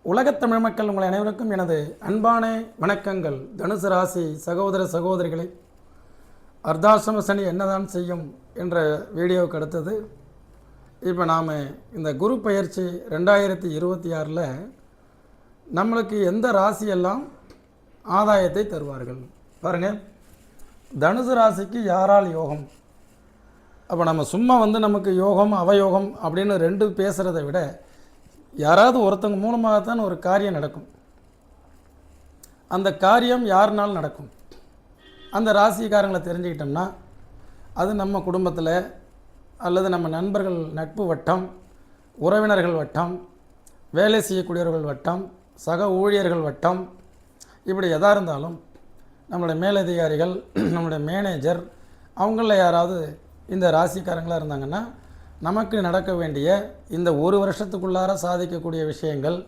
உலகத் தமிழ் மக்கள் உங்கள் அனைவருக்கும் எனது அன்பான வணக்கங்கள். தனுசு ராசி சகோதர சகோதரிகளை, அர்த்தாசிரம சனி என்னதான் செய்யும் என்ற வீடியோவுக்கு அடுத்தது இப்போ நாம் இந்த குரு பயிற்சி 2026 நம்மளுக்கு எந்த ராசியெல்லாம் ஆதாயத்தை தருவார்கள் பாருங்கள். தனுசு ராசிக்கு யாரால் யோகம்? அப்போ நம்ம சும்மா நமக்கு யோகம் அவயோகம் அப்படின்னு ரெண்டு பேசுகிறத விட யாராவது ஒருத்தங்க மூலமாகத்தான் ஒரு காரியம் நடக்கும். அந்த காரியம் யாருனாலும் நடக்கும். அந்த ராசிக்காரங்களை தெரிஞ்சுக்கிட்டோம்னா அது நம்ம குடும்பத்தில் அல்லது நம்ம நண்பர்கள் நட்பு வட்டம், உறவினர்கள் வட்டம், வேலை செய்யக்கூடியவர்கள் வட்டம், சக ஊழியர்கள் வட்டம், இப்படி எதாக இருந்தாலும் நம்மளுடைய மேலதிகாரிகள், நம்மளுடைய மேனேஜர், அவங்களில் யாராவது இந்த ராசிக்காரங்களாக இருந்தாங்கன்னா நமக்கு நடக்க வேண்டிய இந்த ஒரு வருஷத்துக்குள்ளார சாதிக்கக்கூடிய விஷயங்கள்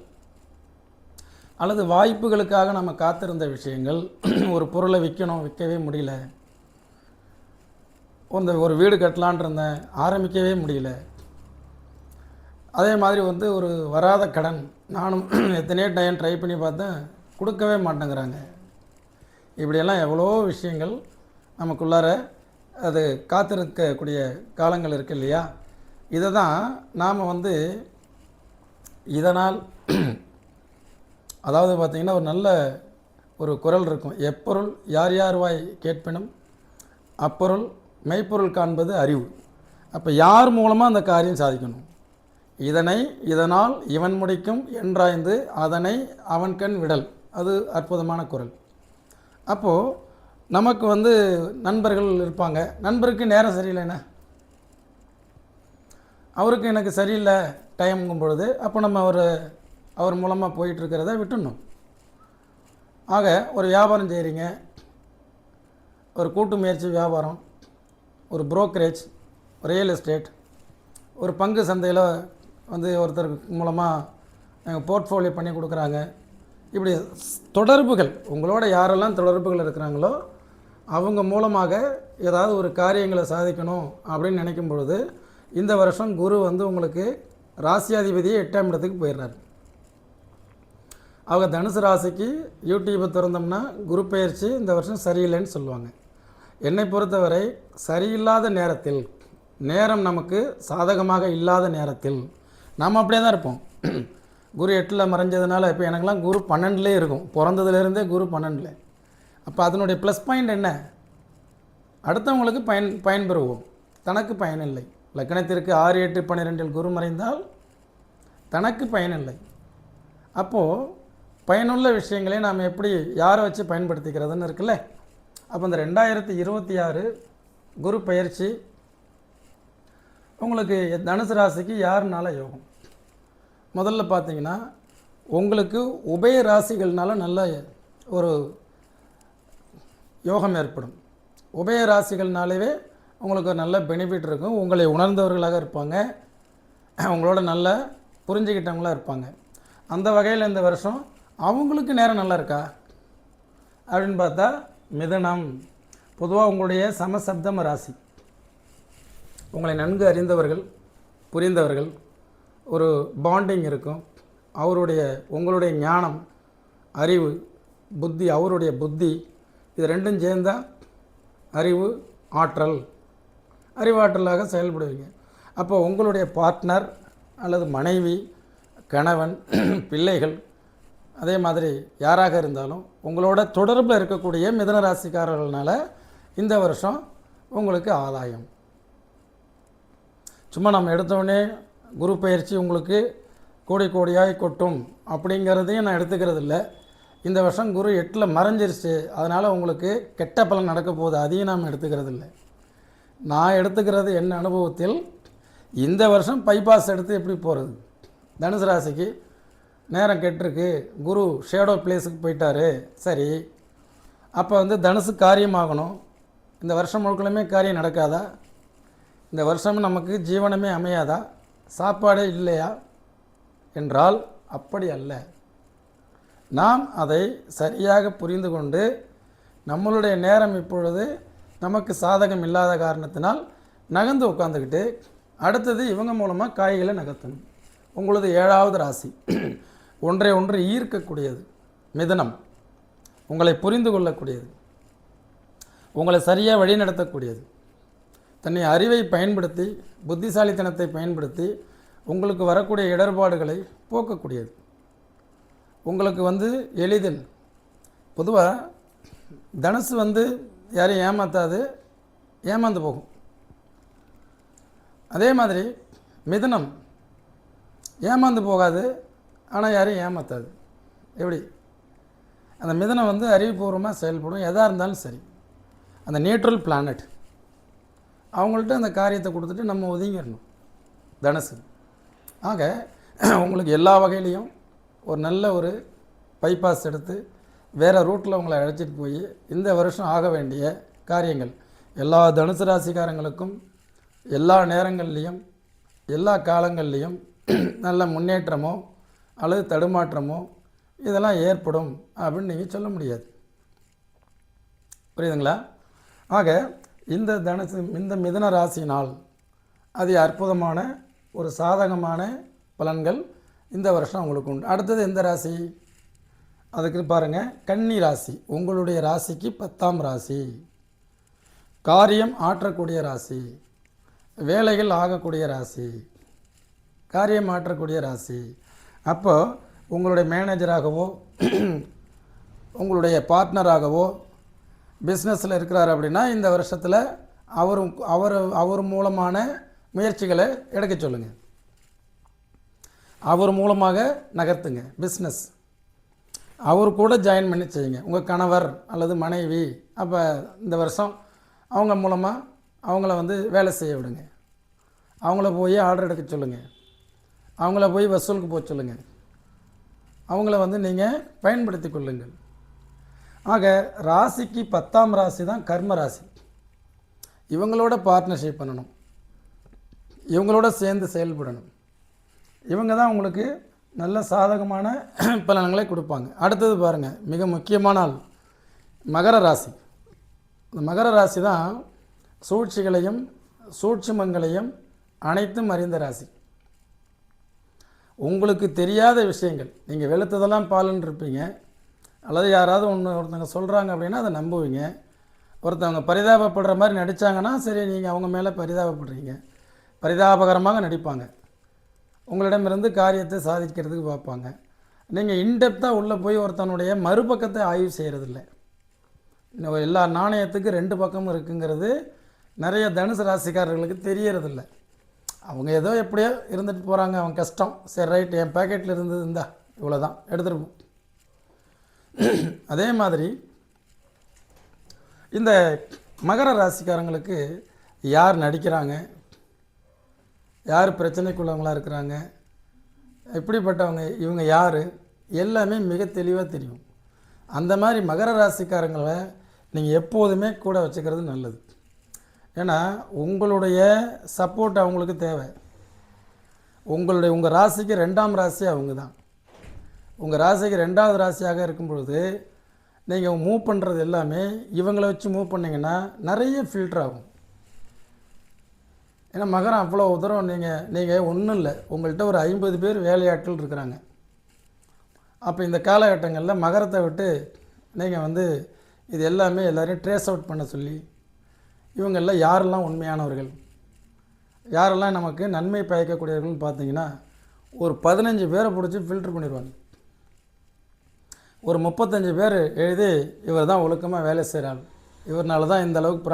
அல்லது வாய்ப்புகளுக்காக நம்ம காத்திருந்த விஷயங்கள், ஒரு பொருளை விற்கவே முடியல, ஒரு வீடு கட்டலான் இருந்தேன் ஆரம்பிக்கவே முடியல, அதே மாதிரி ஒரு வராத கடன் நானும் எத்தனையோ டைம் ட்ரை பண்ணி பார்த்தேன் கொடுக்கவே மாட்டேங்கிறாங்க. இப்படியெல்லாம் எவ்வளோ விஷயங்கள் நமக்குள்ளார அது காத்திருக்கக்கூடிய காலங்கள் இருக்குது இல்லையா? இதை தான் நாம் இதனால் அதாவது பார்த்திங்கன்னா ஒரு நல்ல ஒரு குரல் இருக்கும், எப்பொருள் யார் யார் வாய் கேட்பினும் அப்பொருள் மெய்ப்பொருள் காண்பது அறிவு. அப்போ யார் மூலமாக அந்த காரியம் சாதிக்கணும்? இதனால் இவன் முடிக்கும் என்றாய்ந்து அதனை அவன் கண் விடல். அது அற்புதமான குரல். அப்போது நமக்கு நண்பர்கள் இருப்பாங்க. நண்பருக்கு நேரம் சரியில்லைண்ணே, அவருக்கு எனக்கு சரியில்லை டைம்ங்கும் பொழுது அப்போ நம்ம அவர் மூலமாக போயிட்டுருக்கிறத விட்டுடணும். ஆக ஒரு வியாபாரம் செய்கிறீங்க, ஒரு கூட்டு முயற்சி வியாபாரம், ஒரு புரோக்கரேஜ், ரியல் எஸ்டேட், ஒரு பங்கு சந்தையில் ஒருத்தர் மூலமாக போர்ட்ஃபோலியோ பண்ணி கொடுக்குறாங்க. இப்படி தொடர்புகள், உங்களோட யாரெல்லாம் தொடர்புகள் இருக்கிறாங்களோ அவங்க மூலமாக ஏதாவது ஒரு காரியங்களை சாதிக்கணும் அப்படின்னு நினைக்கும் பொழுது இந்த வருஷம் குரு உங்களுக்கு ராசியாதிபதியே 8ஆம் இடத்துக்கு போயிடுறாரு. அவங்க தனுசு ராசிக்கு யூடியூப்பை திறந்தோம்னா குரு பயிற்சி இந்த வருஷம் சரியில்லைன்னு சொல்லுவாங்க. என்னை பொறுத்தவரை சரியில்லாத நேரத்தில், நேரம் நமக்கு சாதகமாக இல்லாத நேரத்தில் நாம் அப்படியே தான் இருப்போம். குரு 8ல் மறைஞ்சதுனால இப்போ எனக்கெல்லாம் குரு 12லே இருக்கும், பிறந்ததுலேருந்தே குரு 12. அப்போ அதனுடைய ப்ளஸ் பாயிண்ட் என்ன? அடுத்தவங்களுக்கு பயன்பெறுவோம், தனக்கு பயனில்லை. லக்னத்திற்கு 6, 8, 12 குரு மறைந்தால் தனக்கு பயனில்லை. அப்போது பயனுள்ள விஷயங்களை நாம் எப்படி யாரை வச்சு பயன்படுத்திக்கிறதுன்னு இருக்குல்ல. அப்போ இந்த 2026 குரு பயிற்சி உங்களுக்கு தனுசு ராசிக்கு யாருனால யோகம்? முதல்ல பார்த்தீங்கன்னா உங்களுக்கு உபய ராசிகள்னால நல்ல ஒரு யோகம் ஏற்படும். உபய ராசிகள்னாலே உங்களுக்கு ஒரு நல்ல பெனிஃபிட் இருக்கும். உங்களை உணர்ந்தவர்களாக இருப்பாங்க, அவங்களோட நல்ல புரிஞ்சுக்கிட்டவங்களாக இருப்பாங்க. அந்த வகையில் இந்த வருஷம் அவங்களுக்கு நேரம் நல்லா இருக்கா அப்படின்னு பார்த்தா மிதனம். பொதுவாக உங்களுடைய சமசப்தம ராசி, உங்களை நன்கு அறிந்தவர்கள், புரிந்தவர்கள், ஒரு பாண்டிங் இருக்கும். உங்களுடைய ஞானம், அறிவு, புத்தி, அவருடைய புத்தி, இது ரெண்டும் சேர்ந்தால் அறிவு ஆற்றல், அறிவாற்றலாக செயல்படுவீங்க. அப்போ உங்களுடைய பார்ட்னர் அல்லது மனைவி, கணவன், பிள்ளைகள், அதே மாதிரி யாராக இருந்தாலும் உங்களோட தொடர்பில் இருக்கக்கூடிய மிதன ராசிக்காரர்களால் இந்த வருஷம் உங்களுக்கு ஆதாயம். சும்மா நம்ம எடுத்தோடனே குரு பயிற்சி உங்களுக்கு கோடி கோடியாய் கொட்டும் அப்படிங்கிறதையும் நான் எடுத்துக்கிறது இல்லை. இந்த வருஷம் குரு 8ல் மறைஞ்சிருச்சு, அதனால் உங்களுக்கு கெட்ட பலன் நடக்க போகுது, அதையும் நாம் எடுத்துக்கிறது இல்லை. நான் எடுத்துக்கிறது என்ன அனுபவத்தில் இந்த வருஷம் பைபாஸ் எடுத்து எப்படி போகிறது? தனுசு ராசிக்கு நேரம் கெட்டிருக்கு, குரு ஷேடோ பிளேஸுக்கு போயிட்டார். சரி, அப்போ தனுசு காரியமாகணும். இந்த வருஷம் முழுக்கலுமே காரியம் நடக்காதா? இந்த வருஷம் நமக்கு ஜீவனமே அமையாதா? சாப்பாடே இல்லையா என்றால் அப்படி அல்ல. நாம் அதை சரியாக புரிந்து கொண்டு நம்மளுடைய நேரம் இப்பொழுது நமக்கு சாதகம் இல்லாத காரணத்தினால் நகர்ந்து உட்காந்துக்கிட்டு அடுத்தது இவங்க மூலமாக காய்களை நகர்த்தணும். உங்களது 7வது ராசி ஒன்றை ஒன்று ஈர்க்கக்கூடியது. மிதுனம் உங்களை புரிந்து கொள்ளக்கூடியது, உங்களை சரியாக வழிநடத்தக்கூடியது, தன்னை அறிவை பயன்படுத்தி புத்திசாலித்தனத்தை பயன்படுத்தி உங்களுக்கு வரக்கூடிய இடர்பாடுகளை போக்கக்கூடியது. உங்களுக்கு எளிதில் பொதுவாக தனுசு யாரையும் ஏமாற்றாது, ஏமாந்து போகும். அதே மாதிரி மிதுனம் ஏமாந்து போகாது, ஆனால் யாரையும் ஏமாற்றாது. எப்படி அந்த மிதுனம் அறிவுபூர்வமாக செயல்படும். எதாக இருந்தாலும் சரி, அந்த நியூட்ரல் பிளானட் அவங்கள்ட்ட அந்த காரியத்தை கொடுத்துட்டு நம்ம ஒதுங்கிடணும். தனுசு ஆக உங்களுக்கு எல்லா வகையிலையும் ஒரு நல்ல ஒரு பைபாஸ் எடுத்து வேறு ரூட்டில் உங்களை அழைச்சிட்டு போய் இந்த வருஷம் ஆக வேண்டிய காரியங்கள் எல்லா தனுசு ராசிக்காரங்களுக்கும் எல்லா நேரங்கள்லேயும் எல்லா காலங்கள்லேயும் நல்ல முன்னேற்றமோ அல்லது தடுமாற்றமோ இதெல்லாம் ஏற்படும் அப்படின்னு நீங்கள் சொல்ல முடியாது. புரியுதுங்களா? ஆக இந்த மிதுன ராசினால் அது அற்புதமான ஒரு சாதகமான பலன்கள் இந்த வருஷம் உங்களுக்கு உண்டு. அடுத்தது எந்த ராசி? அதுக்கு பாருங்கள், கன்னி ராசி. உங்களுடைய ராசிக்கு 10ஆம் ராசி, காரியம் ஆற்றக்கூடிய ராசி, வேலைகள் ஆகக்கூடிய ராசி, காரியம் ஆற்றக்கூடிய ராசி. அப்போ உங்களுடைய மேனேஜராகவோ உங்களுடைய பார்ட்னராகவோ பிஸ்னஸில் இருக்கிறார் அப்படின்னா இந்த வருஷத்தில் அவர் மூலமான முயற்சிகளை எடுக்க சொல்லுங்கள். அவர் மூலமாக நகர்த்துங்க பிஸ்னஸ். அவர் கூட ஜாயின் பண்ணி செய்யுங்க. உங்கள் கணவர் அல்லது மனைவி அப்போ இந்த வருஷம் அவங்க மூலமாக அவங்கள வேலை செய்ய விடுங்க. அவங்கள போய் ஆர்டர் எடுக்க சொல்லுங்கள். அவங்கள போய் வசூலுக்கு போக சொல்லுங்கள். அவங்கள நீங்கள் பயன்படுத்தி கொள்ளுங்கள். ஆக ராசிக்கு 10ஆம் ராசி தான் கர்ம ராசி. இவங்களோட பார்ட்னர்ஷிப் பண்ணணும், இவங்களோட சேர்ந்து செயல்படணும். இவங்க தான் உங்களுக்கு நல்ல சாதகமான பலன்களை கொடுப்பாங்க. அடுத்தது பாருங்கள், மிக முக்கியமான ஆள் மகர ராசி. இந்த மகர ராசி தான் சூழ்ச்சிகளையும் சூட்சுமங்களையும் அனைத்தும் அறிந்த ராசி. உங்களுக்கு தெரியாத விஷயங்கள், நீங்கள் வெளுத்ததெல்லாம் பாலுன்னு இருப்பீங்க, அல்லது யாராவது ஒருத்தவங்க சொல்கிறாங்க அப்படின்னா அதை நம்புவீங்க. ஒருத்தவங்க பரிதாபப்படுற மாதிரி நடித்தாங்கன்னா சரி, நீங்கள் அவங்க மேலே பரிதாபப்படுறீங்க, பரிதாபகரமாக நடிப்பாங்க. உங்களிடமிருந்து காரியத்தை சாதிக்கிறதுக்கு பார்ப்பாங்க. நீங்கள் இன்டெப்த்தாக உள்ளே போய் ஒருத்தனுடைய மறுபக்கத்தை ஆய்வு செய்கிறதில்ல. எல்லா நாணயத்துக்கு 2 பக்கமும் இருக்குங்கிறது நிறைய தனுசு ராசிக்காரர்களுக்கு தெரியறதில்ல. அவங்க ஏதோ எப்படியோ இருந்துட்டு போகிறாங்க, அவங்க கஷ்டம், சரி ரைட் என் பேக்கெட்டில் இருந்தது இந்தா இவ்வளோ தான் எடுத்துகிட்டு போ. அதே மாதிரி இந்த மகர ராசிக்காரங்களுக்கு யார் நடிக்கிறாங்க, யார் பிரச்சனைக்குள்ளவங்களாக இருக்கிறாங்க, எப்படிப்பட்டவங்க, இவங்க யார், எல்லாமே மிக தெளிவாக தெரியும். அந்த மாதிரி மகர ராசிக்காரங்களை நீங்கள் எப்போதுமே கூட வச்சுக்கிறது நல்லது. ஏன்னா உங்களுடைய சப்போர்ட் அவங்களுக்கு தேவை. உங்கள் ராசிக்கு 2ஆம் ராசி அவங்க தான். உங்கள் ராசிக்கு 2வது ராசியாக இருக்கும் பொழுது நீங்கள் மூவ் பண்ணுறது எல்லாமே இவங்களை வச்சு மூவ் பண்ணிங்கன்னா நிறைய ஃபில்டர் ஆகும். ஏன்னா மகரம் அவ்வளோ உதரம். நீங்கள் ஒன்றும் இல்லை, உங்கள்கிட்ட ஒரு 50 பேர் வேலையாட்கள் இருக்கிறாங்க. அப்போ இந்த காலகட்டங்களில் மகரத்தை விட்டு நீங்கள் இது எல்லாமே எல்லோரையும் ட்ரேஸ் அவுட் பண்ண சொல்லி இவங்களில் யாரெல்லாம் உண்மையானவர்கள், யாரெல்லாம் நமக்கு நன்மை பயக்கக்கூடியவர்கள்னு பார்த்தீங்கன்னா ஒரு 15 பேரை பிடிச்சி ஃபில்டர் பண்ணிடுவாங்க. ஒரு 35 பேர் எழுதி இவர் தான் ஒழுக்கமாக வேலை செய்கிறாள், இவர்னால தான் இந்த அளவுக்கு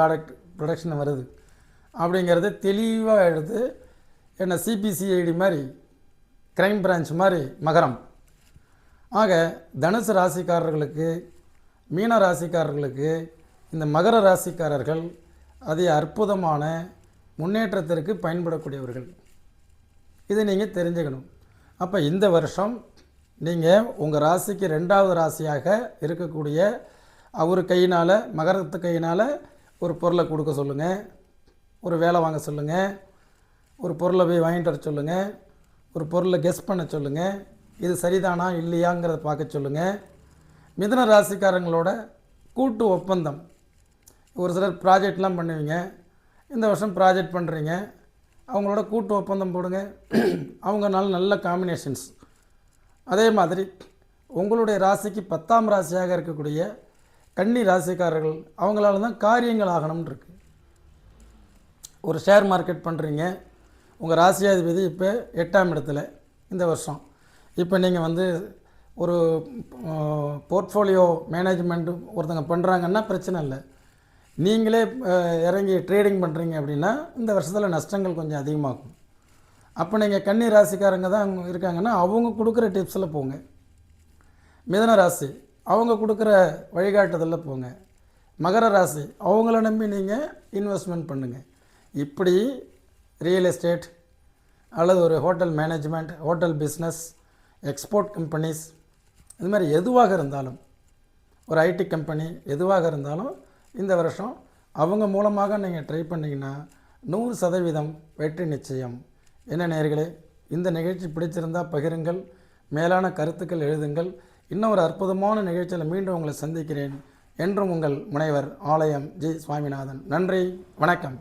ப்ரொடக்ஷன் வருது அப்படிங்கிறத தெளிவாக எடுத்து என்ன சிபிசிஐடி மாதிரி, க்ரைம் பிரான்ச் மாதிரி மகரம். ஆக தனுசு ராசிக்காரர்களுக்கு, மீன ராசிக்காரர்களுக்கு இந்த மகர ராசிக்காரர்கள் அதி அற்புதமான முன்னேற்றத்திற்கு பயன்படக்கூடியவர்கள். இதை நீங்கள் தெரிஞ்சுக்கணும். அப்போ இந்த வருஷம் நீங்கள் உங்கள் ராசிக்கு 2வது ராசியாக இருக்கக்கூடிய அவர் கையினால், மகரத்து கையினால் ஒரு பொருளை கொடுக்க சொல்லுங்கள், ஒரு வேலை வாங்க சொல்லுங்கள், ஒரு பொருளை போய் வாங்கிட்டு வர சொல்லுங்கள், ஒரு பொருளை கெஸ் பண்ண சொல்லுங்கள், இது சரிதானா இல்லையாங்கிறத பார்க்க சொல்லுங்கள். மிதுன ராசிக்காரங்களோட கூட்டு ஒப்பந்தம், ஒரு சிலர் ப்ராஜெக்ட்லாம் பண்ணுவீங்க, இந்த வருஷம் ப்ராஜெக்ட் பண்ணுறீங்க, அவங்களோட கூட்டு ஒப்பந்தம் போடுங்க. அவங்கனால நல்ல காம்பினேஷன்ஸ், அதே மாதிரி உங்களுடைய ராசிக்கு 10ஆம் ராசியாக இருக்கக்கூடிய கன்னி ராசிக்காரர்கள் அவங்களால தான் காரியங்கள் ஆகணும்னு இருக்கு. ஒரு ஷேர் மார்க்கெட் பண்ணுறீங்க, உங்கள் ராசியாதிபதி இப்போ 8ஆம் இடத்துல இந்த வருஷம். இப்போ நீங்கள் வந்து ஒரு போர்ட்ஃபோலியோ மேனேஜ்மெண்ட்டு ஒருத்தங்க பண்ணுறாங்கன்னா பிரச்சனை இல்லை. நீங்களே இறங்கி ட்ரேடிங் பண்ணுறீங்க அப்படின்னா இந்த வருஷத்தில் நஷ்டங்கள் கொஞ்சம் அதிகமாகும். அப்போ நீங்கள் கன்னி ராசிக்காரங்க தான் இருக்காங்கன்னா அவங்க கொடுக்குற டிப்ஸில் போங்க. மிதன ராசி அவங்க கொடுக்குற வழிகாட்டுதலில் போங்க. மகர ராசி அவங்கள நம்பி நீங்கள் இன்வெஸ்ட்மெண்ட் பண்ணுங்கள். இப்படி ரியல் எஸ்டேட் அல்லது ஒரு hotel management, hotel business, export companies, இது மாதிரி எதுவாக இருந்தாலும், ஒரு ஐடி கம்பெனி எதுவாக இருந்தாலும் இந்த வருஷம் அவங்க மூலமாக நீங்கள் ட்ரை பண்ணிங்கன்னா 100% வெற்றி நிச்சயம். என்ன நேயர்களே, இந்த நிகழ்ச்சி பிடிச்சிருந்தால் பகிருங்கள், மேலான கருத்துக்கள் எழுதுங்கள். இன்னும் ஒரு அற்புதமான நிகழ்ச்சியில் மீண்டும் உங்களை சந்திக்கிறேன். என்றும் உங்கள் முனைவர் ஆலயம் ஜி. சுவாமிநாதன். நன்றி, வணக்கம்.